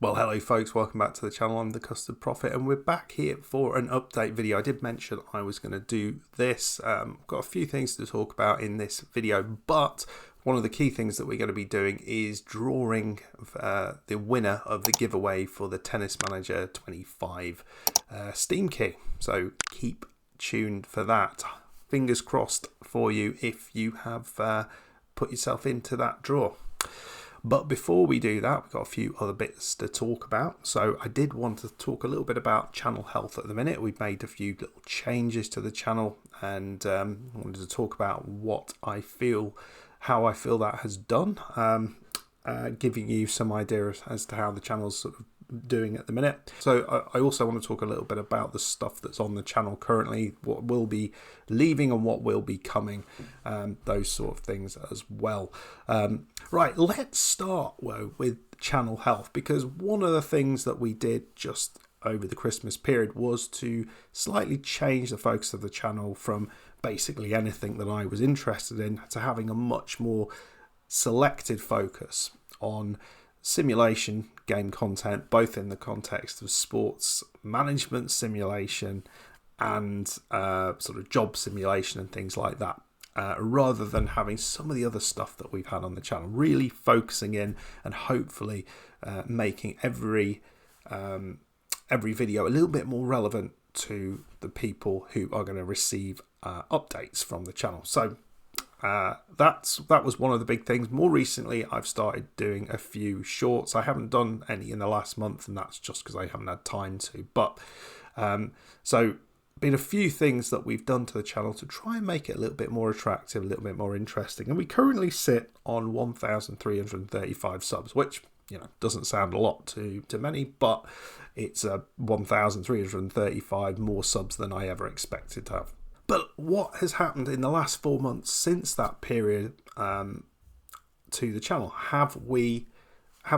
Well, hello folks, welcome back to the channel. I'm the Custard Prophet and we're back here for an update video. I did mention I was going to do this. Got a few things to talk about in this video, but one of the key things that we're going to be doing is drawing the winner of the giveaway for the Tennis Manager 25 Steam Key. So keep tuned for that. Fingers crossed for you if you have put yourself into that draw. But before we do that, we've got a few other bits to talk about. So I did want to talk a little bit about channel health at the minute. We've made a few little changes to the channel and wanted to talk about what I feel, how I feel that has done, giving you some idea as to how the channel's sort of doing at the minute. So I also want to talk a little bit about the stuff that's on the channel currently, what will be leaving and what will be coming, those sort of things as well. Right, let's start with channel health, because one of the things that we did just over the Christmas period was to slightly change the focus of the channel from basically anything that I was interested in to having a much more selected focus on simulation game content, both in the context of sports management simulation and sort of job simulation and things like that, rather than having some of the other stuff that we've had on the channel. Really focusing in and hopefully making every video a little bit more relevant to the people who are going to receive updates from the channel. So that was one of the big things. More recently, I've started doing a few shorts. I haven't done any in the last month, and that's just because I haven't had time to. But so been a few things that we've done to the channel to try and make it a little bit more attractive, a little bit more interesting. And we currently sit on 1,335 subs, which, you know, doesn't sound a lot to many, but it's 1,335 more subs than I ever expected to have. But what has happened in the last 4 months since that period to the channel? Have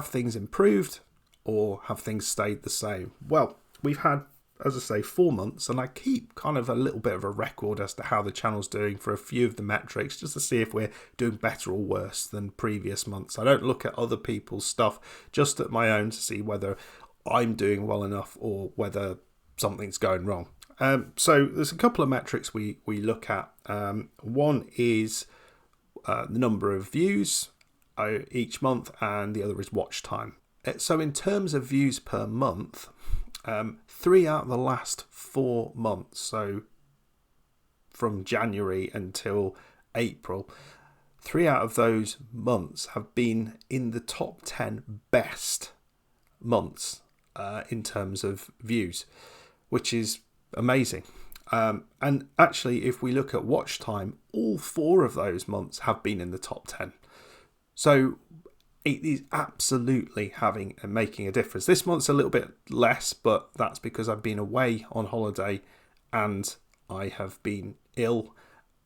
things improved or have things stayed the same? Well, we've had, as I say, 4 months, and I keep kind of a little bit of a record as to how the channel's doing for a few of the metrics, just to see if we're doing better or worse than previous months. I don't look at other people's stuff, just at my own, to see whether I'm doing well enough or whether something's going wrong. So there's a couple of metrics we look at. One is the number of views each month, and the other is watch time. So in terms of views per month, 3 out of the last 4 months, so from January until April, 3 out of those months have been in the top 10 best months in terms of views, which is amazing. And actually, if we look at watch time, all 4 of those months have been in the top 10. So it is absolutely making a difference. This month's a little bit less, but that's because I've been away on holiday and I have been ill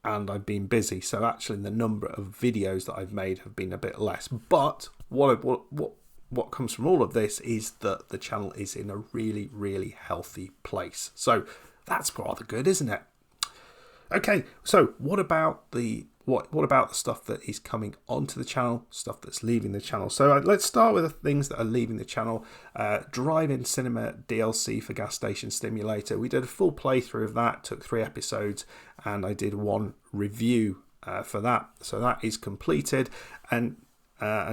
and I've been busy. So actually the number of videos that I've made have been a bit less. But what comes from all of this is that the channel is in a really, really healthy place. So that's rather good, isn't it? Okay, so what about the stuff that is coming onto the channel, stuff that's leaving the channel? So let's start with the things that are leaving the channel. Drive-in Cinema DLC for Gas Station Simulator. We did a full playthrough of that, took 3 episodes, and I did 1 review for that. So that is completed, and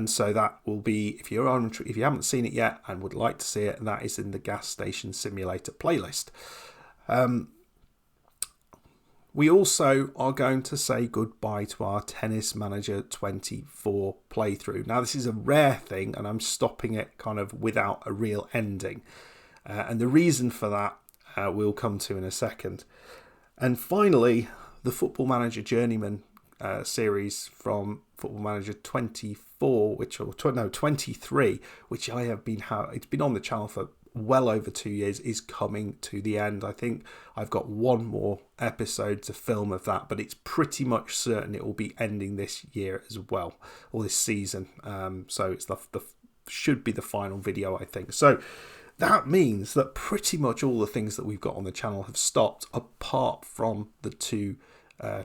so that will be, if you haven't seen it yet and would like to see it, that is in the Gas Station Simulator playlist. We also are going to say goodbye to our Tennis Manager 24 playthrough. Now, this is a rare thing, and I'm stopping it kind of without a real ending. And the reason for that we'll come to in a second. And finally, the Football Manager Journeyman series from Football Manager 24, 23, which I have it's been on the channel for well over 2 years, is coming to the end. I think I've got 1 more episode to film of that, but it's pretty much certain it will be ending this year as well, or this season. So it's should be the final video, I think. So that means that pretty much all the things that we've got on the channel have stopped, apart from the 2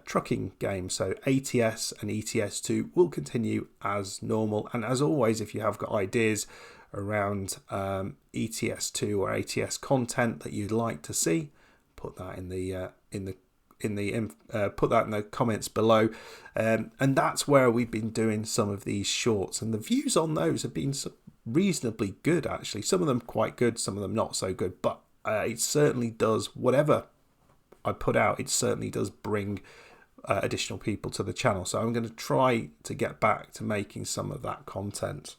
trucking game. So ATS and ETS2 will continue as normal. And as always, if you have got ideas around ETS2 or ATS content that you'd like to see, put that put that in the comments below. And that's where we've been doing some of these shorts, and the views on those have been reasonably good actually. Some of them quite good, some of them not so good, but it certainly does, whatever I put out, it certainly does bring additional people to the channel. So I'm going to try to get back to making some of that content.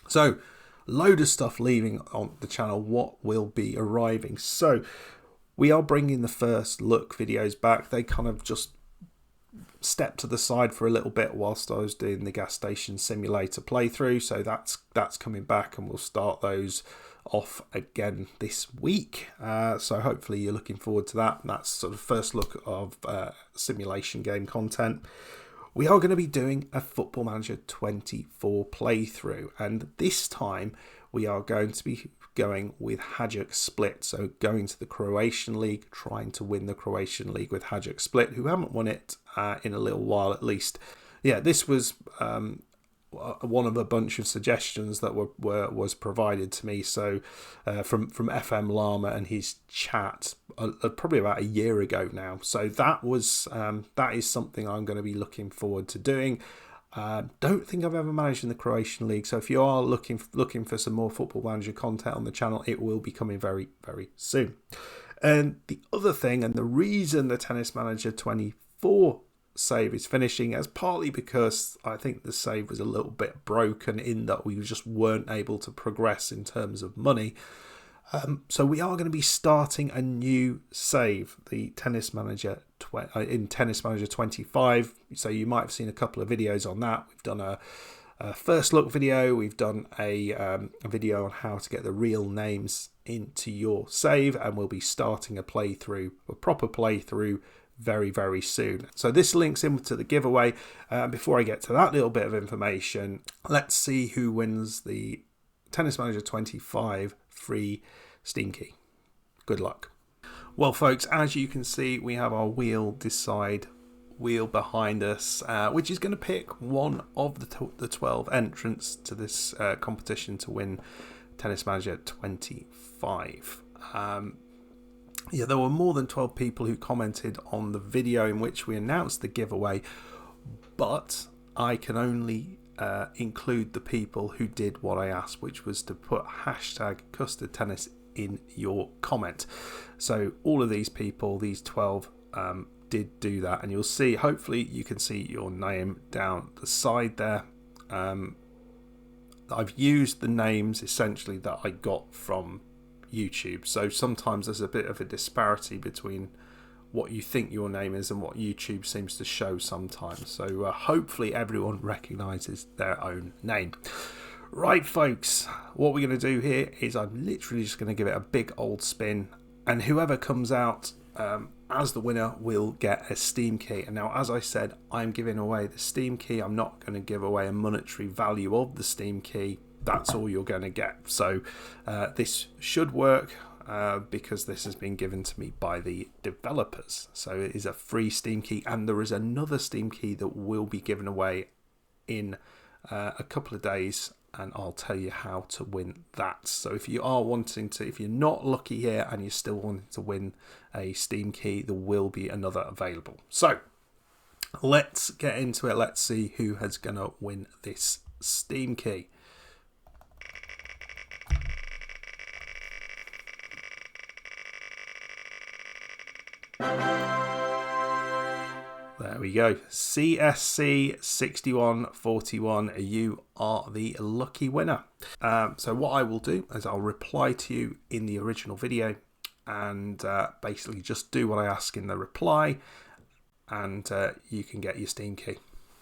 So load of stuff leaving on the channel. What will be arriving? So we are bringing the first look videos back. They kind of just stepped to the side for a little bit whilst I was doing the gas station simulator playthrough. So that's coming back, and we'll start those off again this week. So hopefully you're looking forward to that. And that's sort of first look of simulation game content. We are going to be doing a Football Manager 24 playthrough, and this time we are going to be going with Hajduk Split, so going to the Croatian League, trying to win the Croatian League with Hajduk Split, who haven't won it in a little while at least. Yeah, this was one of a bunch of suggestions that was provided to me. So from FM Llama and his chat probably about a year ago now. So that is something I'm going to be looking forward to doing. Don't think I've ever managed in the Croatian League, so if you are looking for some more Football Manager content on the channel, it will be coming very, very soon. And the other thing, and the reason the Tennis Manager 24 save is finishing, is partly because I think the save was a little bit broken in that we just weren't able to progress in terms of money. So we are going to be starting a new save, the Tennis Manager in Tennis Manager 25. So you might have seen a couple of videos on that. We've done a first look video. We've done a video on how to get the real names into your save, and we'll be starting a playthrough, a proper playthrough, very, very soon. So this links into the giveaway. Before I get to that little bit of information, let's see who wins the Tennis Manager 25 free Steam Key. Good luck. Well, folks, as you can see, we have our wheel behind us, which is going to pick one of the 12 entrants to this competition to win Tennis Manager 25. Yeah, there were more than 12 people who commented on the video in which we announced the giveaway, but I can only include the people who did what I asked, which was to put hashtag Custard Tennis in your comment. So all of these people, these 12, did do that, and you'll see, hopefully you can see your name down the side there. I've used the names essentially that I got from YouTube, so sometimes there's a bit of a disparity between what you think your name is and what YouTube seems to show sometimes. So hopefully everyone recognizes their own name. Right, folks, what we're going to do here is I'm literally just going to give it a big old spin, and whoever comes out as the winner will get a Steam Key. And now, as I said, I'm giving away the Steam Key. I'm not going to give away a monetary value of the Steam Key. That's all you're going to get. So this should work because this has been given to me by the developers. So it is a free Steam Key, and there is another Steam Key that will be given away in a couple of days, and I'll tell you how to win that. So if you are wanting to, if you're not lucky here and you're still wanting to win a Steam Key, there will be another available. So let's get into it. Let's see who is going to win this Steam Key. There we go. CSC 6141, you are the lucky winner. So what I will do is I'll reply to you in the original video and basically just do what I ask in the reply, and you can get your Steam Key.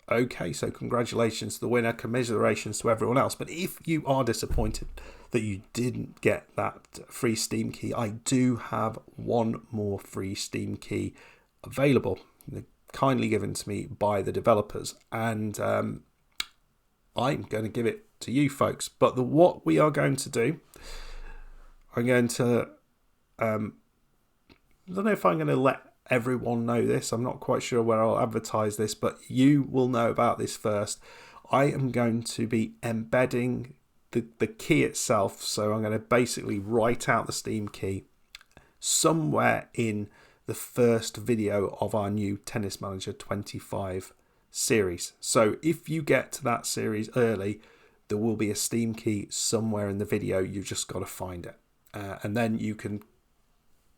Okay, so congratulations to the winner, commiserations to everyone else. But if you are disappointed that you didn't get that free Steam Key, I do have one more free Steam Key available, kindly given to me by the developers, and I'm going to give it to you folks. But what we are going to do, I'm going to I don't know if I'm going to let everyone know this. I'm not quite sure where I'll advertise this, but you will know about this first. I am going to be embedding the key itself. So I'm going to basically write out the Steam key somewhere in the first video of our new Tennis Manager 25 series. So if you get to that series early, there will be a Steam key somewhere in the video. You've just got to find it. And then you can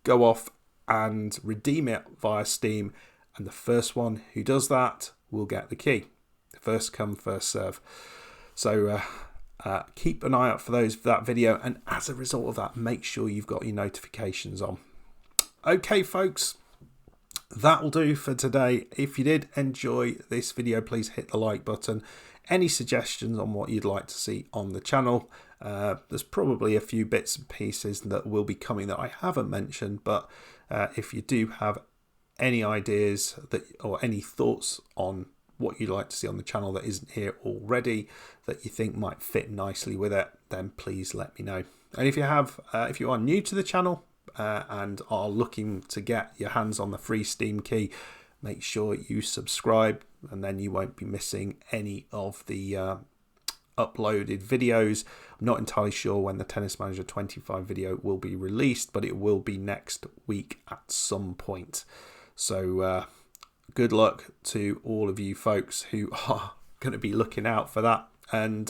go off and redeem it via Steam. And the first one who does that will get the key. First come, first serve. So keep an eye out for that video. And as a result of that, make sure you've got your notifications on. Okay, folks. That'll do for today. If you did enjoy this video, please hit the like button. Any suggestions on what you'd like to see on the channel? There's probably a few bits and pieces that will be coming that I haven't mentioned, but if you do have any ideas or any thoughts on what you'd like to see on the channel that isn't here already that you think might fit nicely with it, then please let me know. And if you are new to the channel, and are looking to get your hands on the free Steam key, make sure you subscribe, and then you won't be missing any of the uploaded videos. I'm not entirely sure when the Tennis Manager 25 video will be released, but it will be next week at some point. So good luck to all of you folks who are going to be looking out for that. And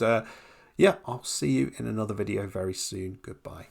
yeah, I'll see you in another video very soon. Goodbye.